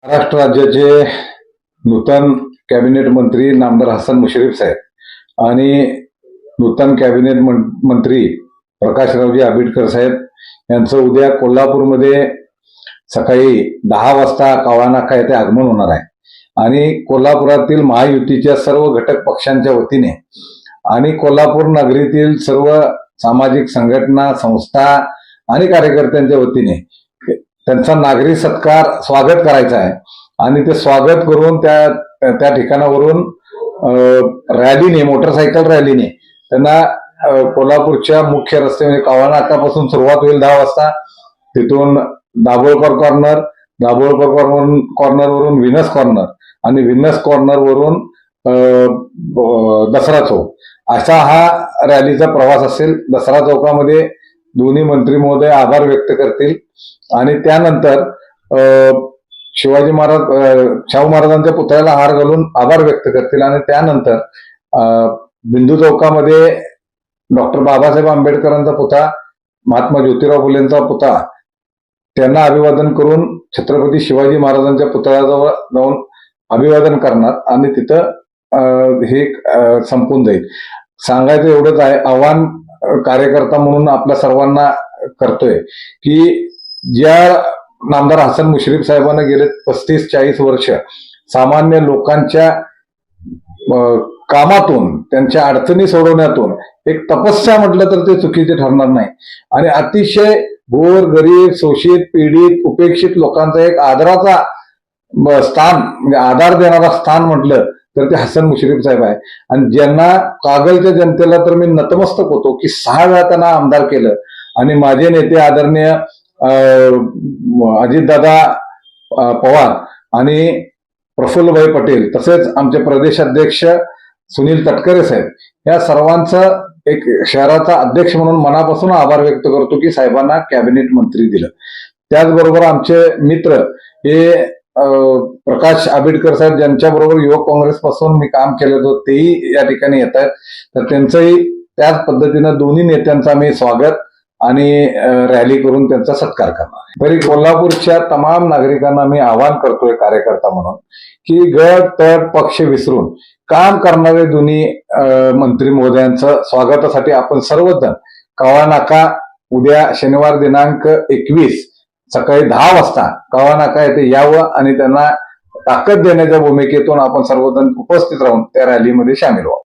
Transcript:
महाराष्ट्र राज्याचे नूतन कॅबिनेट मंत्री नामदार हसन मुश्रीफ साहेब आणि नूतन कॅबिनेट मंत्री प्रकाशरावजी आंबेडकर साहेब यांचं उद्या कोल्हापूरमध्ये सकाळी 10 वाजता कावळा नाका येथे आगमन होणार आहे आणि कोल्हापुरातील महायुतीच्या सर्व घटक पक्षांच्या वतीने आणि कोल्हापूर नगरीतील सर्व सामाजिक संघटना संस्था आणि कार्यकर्त्यांच्या वतीने त्यांचा नागरी सत्कार स्वागत करायचा आहे आणि ते स्वागत करून त्या ठिकाणावरून रॅलीने मोटरसायकल रॅलीने त्यांना कोल्हापूरच्या मुख्य रस्ते म्हणजे कावळा नाकापासून सुरुवात होईल 10 वाजता. तिथून दाभोळकर कॉर्नरवरून विनस कॉर्नर आणि विनस कॉर्नरवरून दसरा चौक असा हा रॅलीचा प्रवास असेल. दसरा चौकामध्ये दोन्ही मंत्री महोदय आभार व्यक्त करतील आणि त्यानंतर शाहू महाराजांच्या पुतळ्याला हार घालून आभार व्यक्त करतील आणि त्यानंतर बिंदू चौकामध्ये डॉक्टर बाबासाहेब आंबेडकरांचा पुतळा, महात्मा ज्योतिराव फुलेंचा पुतळा त्यांना अभिवादन करून छत्रपती शिवाजी महाराजांच्या पुतळ्याजवळ जाऊन अभिवादन करणार आणि तिथं हे संपून जाईल. सांगायचं एवढंच आहे, आव्हान कार्यकर्ता म्हणून आपल्या सर्वांना करतोय की ज्या नामदार हसन मुश्रीफ साहेबांना गेले 35-40 वर्ष सामान्य लोकांच्या कामातून त्यांच्या अडचणी सोडवण्यातून एक तपस्या म्हटलं तर ते चुकीचे ठरणार नाही आणि अतिशय गोर गरीब शोषित पीडित उपेक्षित लोकांचा एक आदराचा स्थान म्हणजे आधार देणारा स्थान म्हटलं तर ते हसन मुश्रीफ साहेब आहे. आणि ज्यांना कागलच्या जनतेला तर मी नतमस्तक होतो की 6 वेळा त्यांना आमदार केलं आणि माझे नेते आदरणीय अजितदादा पवार आणि प्रफुल्लभाई पटेल तसेच आमचे प्रदेशाध्यक्ष सुनील तटकरे साहेब या सर्वांचं एक शहराचा अध्यक्ष म्हणून मनापासून आभार व्यक्त करतो की साहेबांना कॅबिनेट मंत्री दिलं. त्याचबरोबर आमचे मित्र हे प्रकाश आंबेडकर साहेब ज्यांच्याबरोबर युवक काँग्रेस पासून मी काम केलं होतं तेही या ठिकाणी येत आहेत, तर त्यांचंही त्याच पद्धतीनं दोन्ही नेत्यांचं आम्ही स्वागत आणि रॅली करून त्यांचा सत्कार करणार. तरी कोल्हापूरच्या तमाम नागरिकांना मी आवाहन करतोय कार्यकर्ता म्हणून की गट तट पक्ष विसरून काम करणारे दोन्ही मंत्री महोदयांचं स्वागतासाठी आपण सर्वजण कावळा नाका उद्या शनिवार दिनांक 21 सकाळी 10 वाजता कावळा नाका येथे यावं आणि त्यांना ताकद देण्याच्या भूमिकेतून आपण सर्वजण उपस्थित राहून त्या रॅलीमध्ये सामील व्हावं.